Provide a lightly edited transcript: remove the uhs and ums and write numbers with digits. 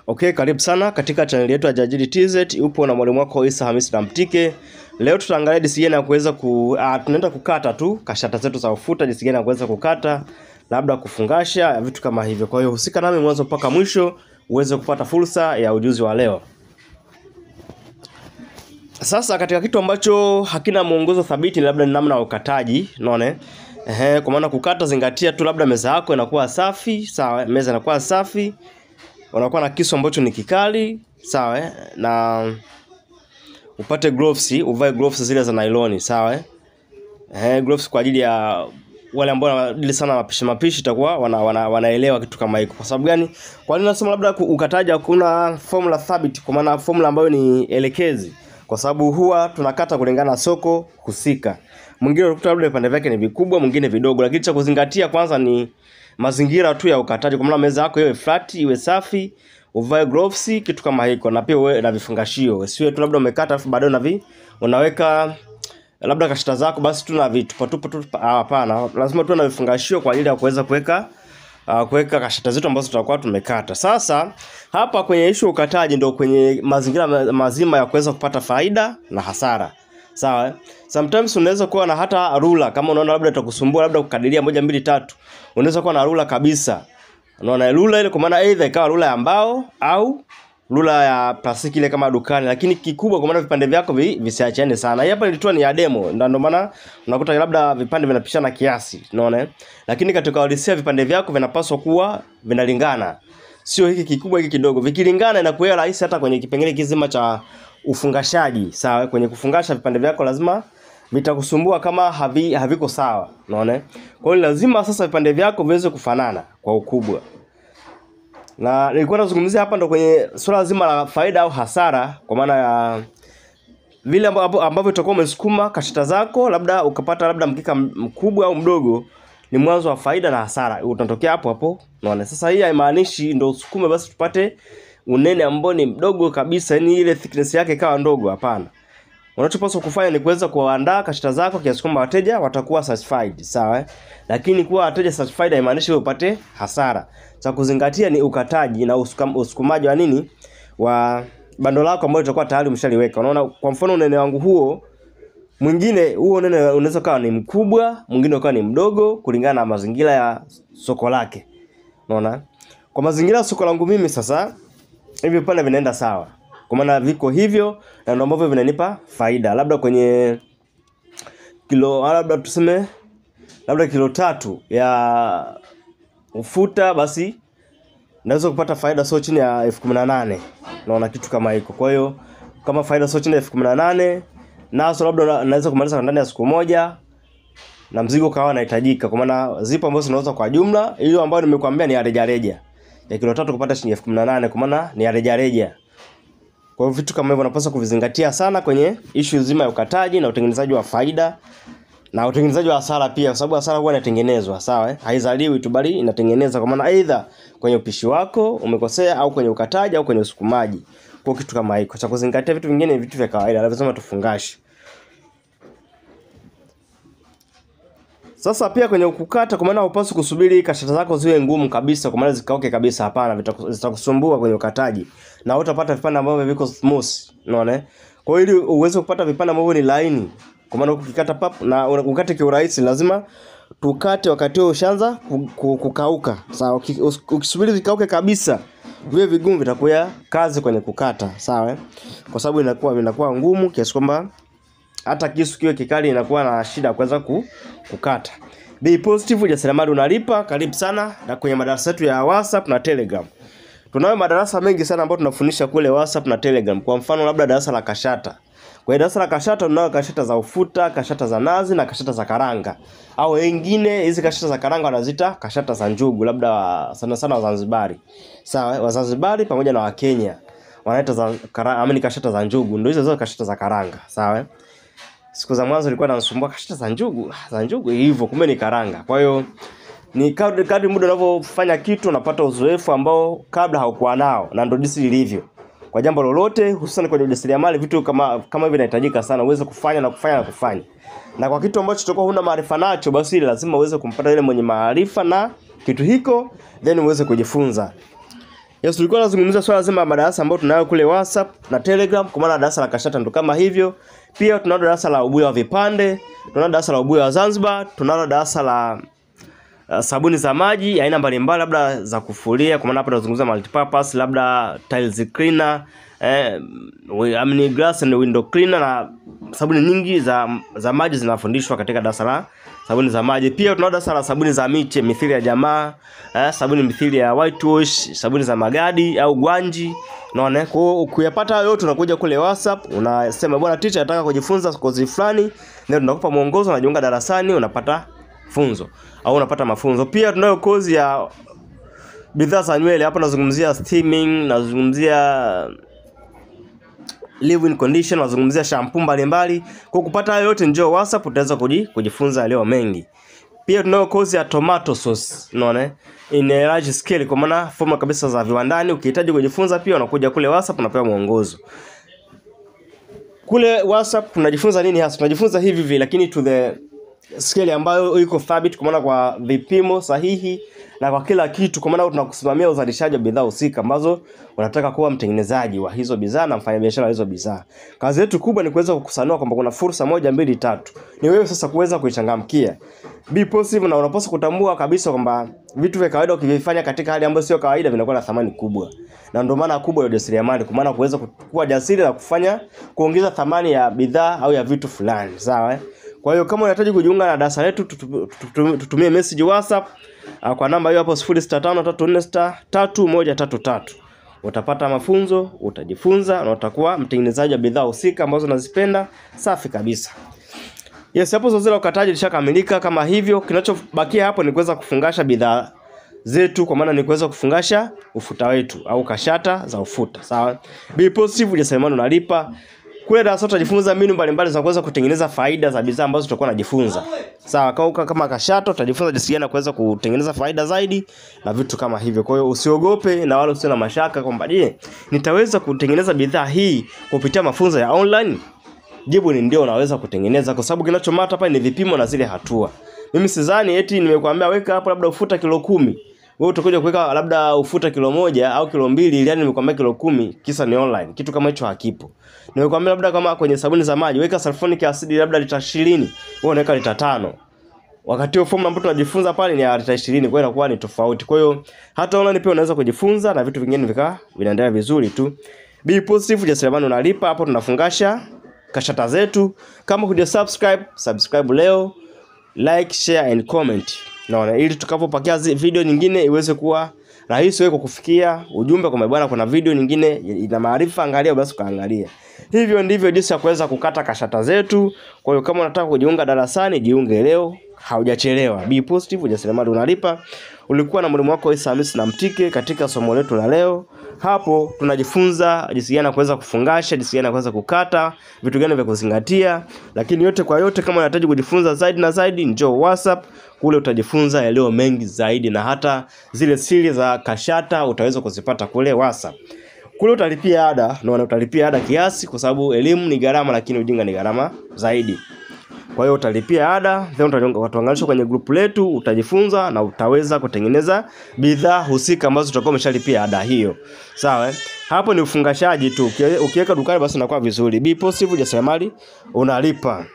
Okay, karibu sana katika channel yetu ya Jajili TZ. Upo na mwalimu wako Isa Hamisi Mtike. Leo tutaangalia jinsi gani ya kuweza tunaenda kukata tu kashata zetu za ufuta, jinsi gani ya kuweza kukata, labda kufungasha, vitu kama hivyo. Kwa hiyo husika nami mwanzo mpaka mwisho uweze kupata fursa ya ujuzi wa leo. Sasa katika kitu ambacho hakina mwongozo thabiti, labda ni namna ya ukataji, unaona? Kwa maana kukata, zingatia tu labda meza yako inakuwa safi, sawa? Meza inakuwa safi. Unakuwa na kisu ambacho ni kikali, sawa? Na upate gloves, uvae gloves zile za nylon, sawa? Gloves kwa ajili ya wale ambao wanadili sana mapishi itakuwa wanaelewa kitu kama hiko. Kwa sababu gani? Kwa nini nasema labda ukataja kuna formula thabiti, kwa maana formula ambayo ni elekezi? Kwa sababu huwa tunakata kulingana na soko husika. Mwingine unakuta labda vipande vyake ni vikubwa, mwingine vidogo, lakini cha kuzingatia kwanza ni mazingira tu ya ukataji. Kwa maana meza yako iwe flat, iwe safi, uvae gloves, kitu kama hiko, na pia uwe na vifungashio. Usiwe tu labda umekata afu baadaye unaweka labda kashata zako basi tu na vitu tu. Hapana, lazima tu na vifungashio kwa ajili ya kuweza kuweka kashata zetu ambazo tutakuwa tumekata. Sasa hapa kwenye issue ukataji ndio kwenye mazingira mazima ya kuweza kupata faida na hasara. Sawa? Sometimes unaweza kuwa na hata rula, kama unaona labda itakusumbua labda kukadiria 1 2 3. Unaweza kuwa na rula kabisa. Unaona rula ile, kwa maana either ikawa rula ya mbao au rula ya plastiki ile kama dukani, lakini kikubwa kwa maana vipande vyako visiachane sana. Hii hapa ilitoa ni ya demo, ndio maana unakuta labda vipande vinapishana kiasi, unaona? Lakini katika uhalisia vipande vyako vinapaswa kuwa vinalingana. Sio hiki kikubwa hiki kidogo. Vikilingana inakuwa rahisi hata kwenye kipengele kizima cha ufungashaji, sawa? Kwenye kufungasha vipande vyako lazima vitakusumbua kama haviko sawa, unaona? Kwa hiyo lazima sasa vipande vyako viweze kufanana kwa ukubwa. Na nilikuwa nazungumzia hapa ndo kwenye swala zima la faida au hasara, kwa maana ya vile ambavyo utakuwa umesukuma kashata zako, labda ukapata labda mkika mkubwa au mdogo, ni mwanzo wa faida na hasara utatokea hapo, unaona? Sasa hii haimaanishi ndo usukume basi tupate unene ambao ni mdogo kabisa, yani ile thickness yake ikawa ndogo, hapana. Unachopaswa kufanya ni kuweza kuandaa kashata zako kiasi kwamba wateja watakuwa satisfied, sawa? Lakini kuwa wateja satisfied haimaanishi upate hasara. Cha kuzingatia ni ukataji na usukumaji wa nini? Wa bando lako ambalo litakuwa tayari umeshaliweka. Unaona, kwa mfano unene wangu huo, mwingine huo unene unaweza kuwa ni mkubwa, mwingine ukawa ni mdogo kulingana na mazingira ya soko lake. Unaona? Kwa mazingira ya soko langu mimi sasa, hivi pale vinaenda sawa. Kwa maana viko hivyo na ndio ambavyo vinanipa faida. Labda kwenye labda tuseme labda kilo 3 ya ufuta, basi naweza kupata faida sio chini ya 18,000. Naona kitu kama hiko. Kwa hiyo kama faida sio chini ya 18,000, nazo labda naweza kumaliza ndani ya siku moja na mzigo kawa unahitajika. Kwa maana zipo ambazo zinauza kwa jumla, hiyo ambayo nimekuambia ni ya rejareja. Ya kilo 3 kupata chini ya 18,000, kwa maana ni ya rejareja. Kwa hivyo vitu kama hivyo unapaswa kuvizingatia sana kwenye issue nzima ya ukataji na utengenezaji wa faida na utengenezaji wa hasara pia, kwa sababu hasara huwa inatengenezwa, sawa? Haizaliwi tu bali inatengenezwa, kwa maana either kwenye upishi wako umekosea au kwenye ukataji au kwenye usukumaji. Kwa kitu kama hiko cha kuzingatia, vitu vingine vitu vya kawaida lazima tufungashe. Sasa pia kwenye kukata, kwa maana hupaswi kusubiri kashata zako ziwe ngumu kabisa kwa maana zikauke kabisa, hapana, zitakusumbua kwenye ukataji na utapata vipande ambavyo viko smooth, unaona? Kwa hiyo ili uweze kupata vipande ambavyo ni laini, kwa maana ukikata pap na ukate kwa urahisi, lazima tukate wakati ushaanza kukauka. Sawa? Ukisubiri vikauke kabisa, vile vigumu vitakuwa kazi kwenye kukata, sawa? Kwa sababu vinakuwa ngumu kiasi kwamba hata kisu kiwe kikali inakuwa na shida kuweza kukata. Be positive, jasiriamali unalipa. Karibu sana na kwenye madarasa yetu ya WhatsApp na Telegram. Tunayo madarasa mengi sana ambayo tunafundisha kule WhatsApp na Telegram. Kwa mfano labda darasa la kashata. Kwa darasa la kashata tunayo kashata za ufuta, kashata za nazi na kashata za karanga. Au wengine hizi kashata za karanga wanaziita kashata za njugu, labda sana sana Wazanzibari. Sawa? Wazanzibari pamoja na Wakenya wanaita kashata za njugu. Ndio hizo kashata za karanga, sawa? Siku za mwanzo nilikuwa nanisumbua kashata za njugu hivyo, kumbe ni karanga. Kwa hiyo ni kadri muda unavyofanya kitu unapata uzoefu ambao kabla haukuwa nao, na ndio jinsi ilivyo. Kwa jambo lolote hususan kwenye ujasiriamali, vitu kama hivi vinahitajika sana uweze kufanya. Na kwa kitu ambacho utakuwa huna maarifa nacho, basi lazima uweze kumpata yule mwenye maarifa na kitu hiko, then uweze kujifunza. Yes, tulikuwa tunazungumzia swala zima madarasa ambayo tunayo kule WhatsApp na Telegram, kwa maana darasa la Kashata ndo kama hivyo. Pia tunalo darasa la ubuyu wa vipande, tunalo darasa la ubuyu wa Zanzibar, tunalo darasa la sabuni za maji aina mbalimbali, labda za kufulia, kwa maana hapa tunazungumzia multipurpose, labda tiles cleaner, glass and window cleaner, na sabuni nyingi za maji zinafundishwa katika darasa la sabuni za maji. Pia tunao darasa la sabuni za miche mithili ya jamaa, sabuni mithili ya whitewash, sabuni za magadi au gwanji. Unaona, kwa ukiyapata yote unakuja kule WhatsApp, unasema bwana teacher nataka kujifunza kozi fulani, ndio tunakupa mwongozo, unajiunga darasani, unapata funzo au unapata mafunzo. Pia tunayo kozi ya bidhaa za nywele. Hapa nazungumzia steaming, nazungumzia leave-in condition, nazungumzia shampoo mbalimbali. Kwa kupata hayo yote njoo WhatsApp, utaweza kujifunza leo mengi. Pia tunayo kozi ya tomato sauce, unaona, in a large scale, kwa maana forma kabisa za viwandani. Ukihitaji kujifunza pia unakuja kule WhatsApp, unapewa mwongozo. Kule WhatsApp tunajifunza nini hasa? Tunajifunza hivi lakini to the scale ambayo iko thabiti, kwa maana kwa vipimo sahihi na kwa kila kitu, kwa maana tunakusimamia uzalishaji wa bidhaa husika ambazo unataka kuwa mtengenezaji wa hizo bidhaa na mfanyabiashara wa hizo bidhaa. Kazi yetu kubwa ni kuweza kukusanua kwamba kuna fursa 1 2 3. Ni wewe sasa kuweza kuichangamkia. Be positive, na unapaswa kutambua kabisa kwamba vitu vya kawaida ukivifanya katika hali ambayo sio kawaida vinakuwa na thamani kubwa. Na ndio maana kubwa ya ujasiriamali, kwa maana kuweza kuwa jasiri na kufanya kuongeza thamani ya bidhaa au ya vitu fulani, sawa? Kwa hiyo kama unahitaji kujiunga na darasa letu, tutumie message WhatsApp kwa namba hiyo hapo 0653463133. Utapata mafunzo, utajifunza na utakuwa mtengenezaji wa bidhaa husika ambazo unazipenda, safi kabisa. Yes, hapo zoezi la ukataji lishakamilika kama hivyo. Kinachobakia hapo ni kuweza kufungasha bidhaa zetu, kwa maana ni kuweza kufungasha ufuta wetu au kashata za ufuta, sawa? Be positive, ujasiriamali unalipa. Kule darasa tutajifunza mbinu mbalimbali za kuweza kutengeneza faida za bidhaa ambazo tutakuwa tunajifunza. Sawa, kama kashato tutajifunza jinsi gani kuweza kutengeneza faida zaidi na vitu kama hivyo. Kwa hiyo usiogope na wala usiwe na mashaka kwamba je, nitaweza kutengeneza bidhaa hii kupitia mafunzo ya online? Jibu ni ndio, unaweza kutengeneza, kwa sababu kinachomata hapa ni vipimo na zile hatua. Mimi sidhani eti nimekuambia weka hapo labda ufuta kilo 10. Wewe utakuja kuweka labda ufuta kilo 1 au kilo 2, ili yani nimekwambia kilo 10 kisa ni online. Kitu kama hicho hakipo. Nimekwambia labda kama kwenye sabuni za maji weka sulfonic acid labda lita 20, wewe unaweka lita 5. Wakati huo fomu ambayo tunajifunza pale ni lita 20, kwa hiyo inakuwa ni tofauti. Kwa hiyo hata online pia unaweza kujifunza na vitu vingine vinaendelea vizuri tu. Be positive, ujasiriamali unalipa. Hapo tunafungasha kashata zetu. Kama subscribe leo, like, share and comment. Naona ili tutakapopakia video nyingine iweze kuwa rahisi wewe kufikia ujumbe kwamba bwana kuna video nyingine ina maarifa, angalia basi kaangalia. Hivyo ndivyo jinsi ya kuweza kukata kashata zetu. Kwa hiyo kama unataka kujiunga darasani, jiunge leo, haujachelewa. Be positive, ujasiriamali unalipa. Ulikuwa na mwalimu wako Isa Hamisi na Mtike katika somo letu la leo. Hapo tunajifunza jinsi gani kuweza kufungasha, jinsi gani kuweza kukata, vitu gani vya kuzingatia. Lakini yote kwa yote, kama unahitaji kujifunza zaidi na zaidi, njoo WhatsApp, kule utajifunza yaleo mengi zaidi, na hata zile siri za kashata utaweza kuzipata kule WhatsApp. Kule utalipia ada, na utalipia ada kiasi, kwa sababu elimu ni gharama lakini ujinga ni gharama zaidi. Kwa hiyo utalipia ada, then utatuunganisha kwenye group letu, utajifunza na utaweza kutengeneza bidhaa husika ambazo tutakuwa umeshalipia ada hiyo. Sawa? Hapo ni ufungashaji tu. Ukiweka dukani basi inakuwa vizuri. Be positive, ujasiriamali unalipa.